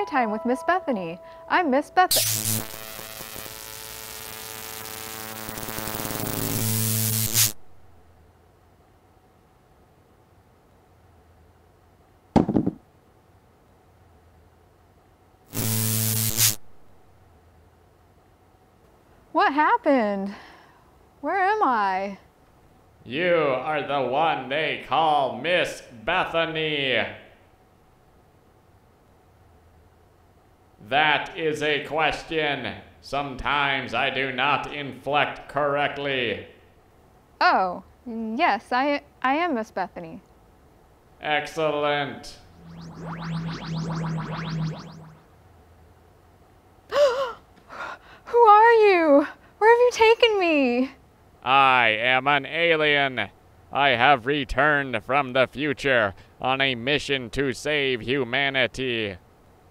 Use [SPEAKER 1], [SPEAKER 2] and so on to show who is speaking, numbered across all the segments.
[SPEAKER 1] Storytime with Miss Bethany. I'm Miss Bethany. What happened? Where am I?
[SPEAKER 2] You are the one they call Miss Bethany. That is a question. Sometimes I do not inflect correctly.
[SPEAKER 1] Oh, yes, I am Miss Bethany.
[SPEAKER 2] Excellent.
[SPEAKER 1] Who are you? Where have you taken me?
[SPEAKER 2] I am an alien. I have returned from the future on a mission to save humanity.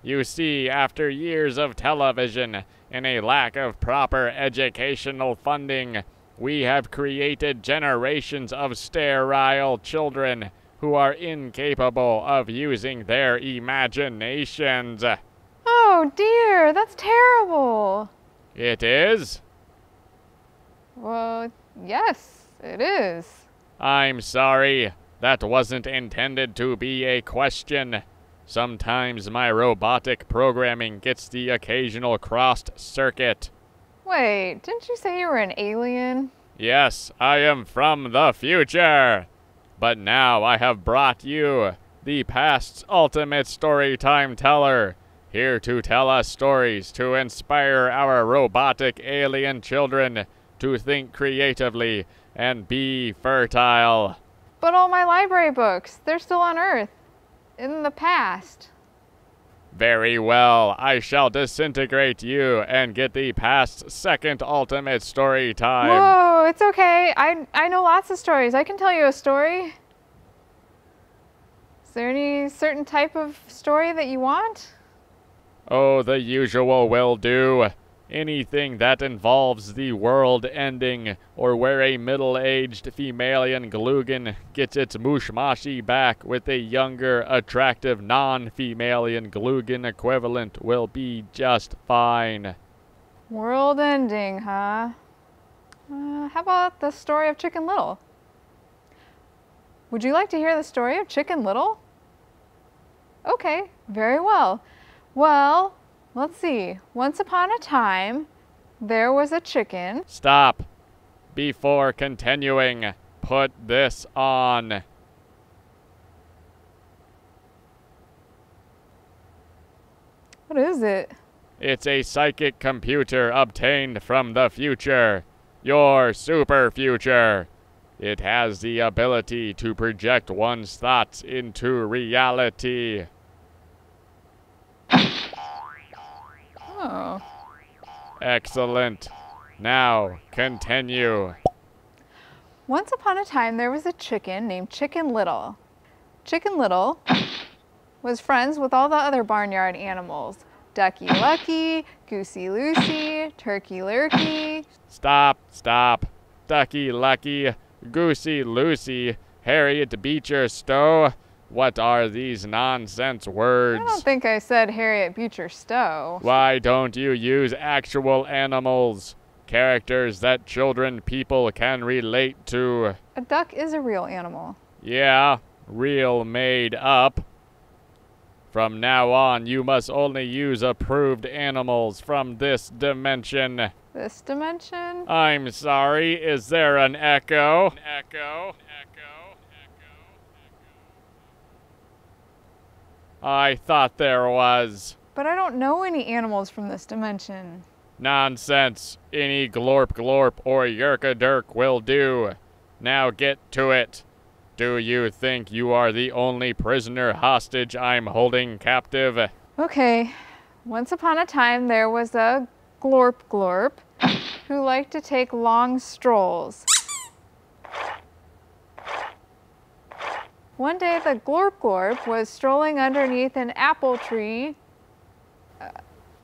[SPEAKER 2] You see, after years of television and a lack of proper educational funding, we have created generations of sterile children who are incapable of using their imaginations.
[SPEAKER 1] Oh dear, that's terrible.
[SPEAKER 2] It is?
[SPEAKER 1] Well, yes, it is.
[SPEAKER 2] I'm sorry. That wasn't intended to be a question. Sometimes my robotic programming gets the occasional crossed circuit.
[SPEAKER 1] Wait, didn't you say you were an alien?
[SPEAKER 2] Yes, I am from the future. But now I have brought you, the past's ultimate storytime teller, here to tell us stories to inspire our robotic alien children to think creatively and be fertile.
[SPEAKER 1] But all my library books, they're still on Earth. In the past.
[SPEAKER 2] Very well, I shall disintegrate you and get the past's second ultimate story time.
[SPEAKER 1] Whoa, it's okay. I know lots of stories. I can tell you a story. Is there any certain type of story that you want?
[SPEAKER 2] Oh, the usual will do. Anything that involves the world ending, or where a middle-aged femalian Glugan gets its mushmashi back with a younger, attractive non-femalian Glugan equivalent will be just fine.
[SPEAKER 1] World ending, huh? How about the story of Chicken Little? Would you like to hear the story of Chicken Little? Okay, very well. Well, let's see. Once upon a time, there was a chicken.
[SPEAKER 2] Stop. Before continuing, put this on.
[SPEAKER 1] What is it?
[SPEAKER 2] It's a psychic computer obtained from the future. Your super future. It has the ability to project one's thoughts into reality.
[SPEAKER 1] Oh.
[SPEAKER 2] Excellent. Now, continue.
[SPEAKER 1] Once upon a time, there was a chicken named Chicken Little. Chicken Little was friends with all the other barnyard animals. Ducky Lucky, Goosey Lucy, Turkey Lurkey.
[SPEAKER 2] Stop. Ducky Lucky, Goosey Lucy, Harriet Beecher Stowe. What are these nonsense words?
[SPEAKER 1] I don't think I said Harriet Beecher Stowe.
[SPEAKER 2] Why don't you use actual animals? Characters that people can relate to.
[SPEAKER 1] A duck is a real animal.
[SPEAKER 2] Yeah, real made up. From now on, you must only use approved animals from this dimension.
[SPEAKER 1] This dimension?
[SPEAKER 2] I'm sorry, is there an echo? Echo. I thought there was.
[SPEAKER 1] But I don't know any animals from this dimension.
[SPEAKER 2] Nonsense. Any glorp glorp or yerka-dirk will do. Now get to it. Do you think you are the only prisoner hostage I'm holding captive?
[SPEAKER 1] Okay. Once upon a time, there was a glorp glorp who liked to take long strolls. One day, the glorp glorp was strolling underneath an apple tree.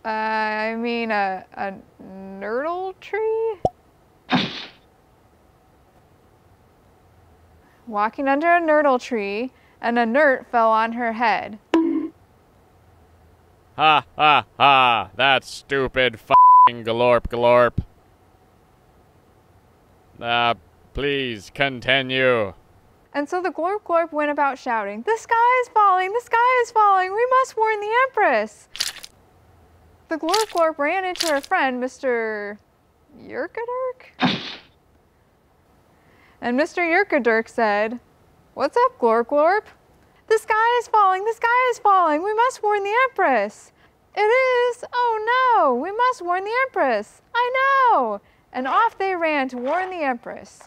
[SPEAKER 1] A nurdle tree? Walking under a nurdle tree, and a nurt fell on her head.
[SPEAKER 2] Ha ha ha! That stupid f***ing glorp glorp. Please continue.
[SPEAKER 1] And so the glorp glorp went about shouting, "The sky is falling! The sky is falling! We must warn the Empress!" The glorp glorp ran into her friend, Mr. Yerkadurk? And Mr. Yerkadurk said, "What's up, glorp glorp?" "The sky is falling! The sky is falling! We must warn the Empress!" "It is? Oh no! We must warn the Empress! I know!" And off they ran to warn the Empress.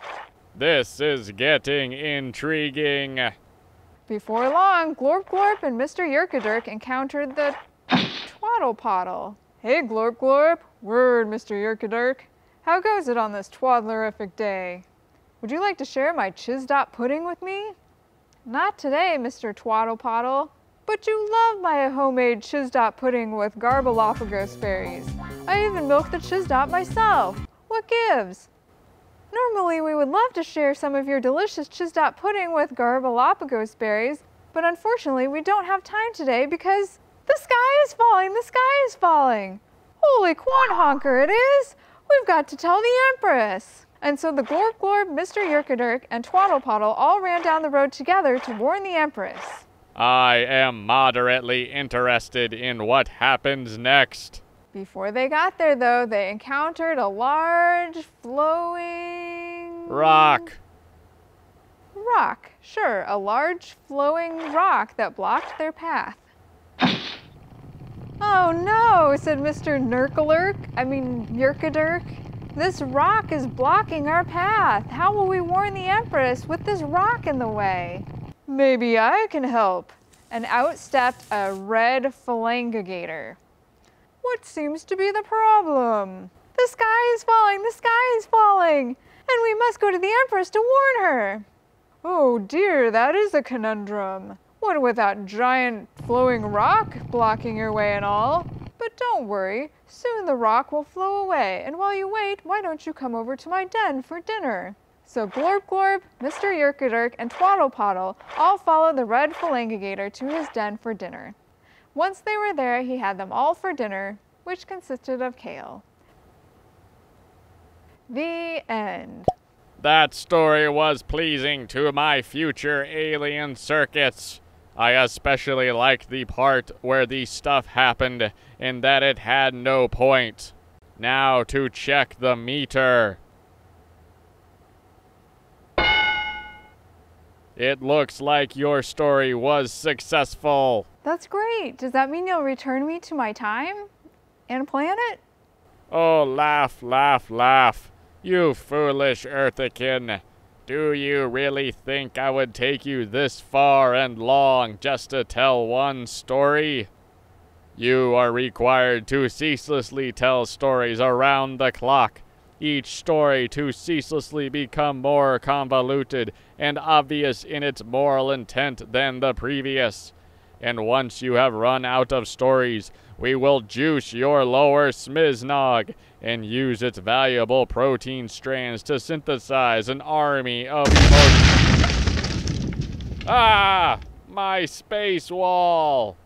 [SPEAKER 2] This is getting intriguing.
[SPEAKER 1] Before long, Glorp Glorp and Mr. Yerkadurk encountered the Twaddle Poddle. "Hey, Glorp Glorp. Word, Mr. Yerkadurk. How goes it on this twaddlerific day? Would you like to share my Chizdot pudding with me?" "Not today, Mr. Twaddle Poddle. But you love my homemade Chizdot pudding with Garbalopagos berries. I even milked the Chizdot myself. What gives?" "Normally we would love to share some of your delicious Chizdot pudding with Garbalopagos berries, but unfortunately we don't have time today because the sky is falling, the sky is falling. Holy Quanhonker, it is! We've got to tell the Empress." And so the Glorp Glorp, Mr. Yerkadurk, and Twaddle Poddle all ran down the road together to warn the Empress.
[SPEAKER 2] I am moderately interested in what happens next.
[SPEAKER 1] Before they got there, though, they encountered a large, flowing...
[SPEAKER 2] Rock.
[SPEAKER 1] Rock, sure, a large, flowing rock that blocked their path. "Oh no," said Mr. Yerkadurk. "This rock is blocking our path. How will we warn the Empress with this rock in the way?" "Maybe I can help." And out stepped a red phalangigator. "What seems to be the problem?" "The sky is falling, the sky is falling, and we must go to the Empress to warn her." "Oh dear, that is a conundrum. What with that giant flowing rock blocking your way and all. But don't worry, soon the rock will flow away, and while you wait, why don't you come over to my den for dinner?" So Glorp Glorp, Mr. Yerkadurk, and Twaddle Poddle all followed the red phalangigator to his den for dinner. Once they were there, he had them all for dinner, which consisted of kale. The end.
[SPEAKER 2] That story was pleasing to my future alien circuits. I especially liked the part where the stuff happened and that it had no point. Now to check the meter. It looks like your story was successful.
[SPEAKER 1] That's great. Does that mean you'll return me to my time and planet?
[SPEAKER 2] Oh, laugh, laugh, laugh. You foolish Earthican. Do you really think I would take you this far and long just to tell one story? You are required to ceaselessly tell stories around the clock. Each story to ceaselessly become more convoluted and obvious in its moral intent than the previous. And once you have run out of stories, we will juice your lower smiznog and use its valuable protein strands to synthesize an army of emotions. Ah! My space wall!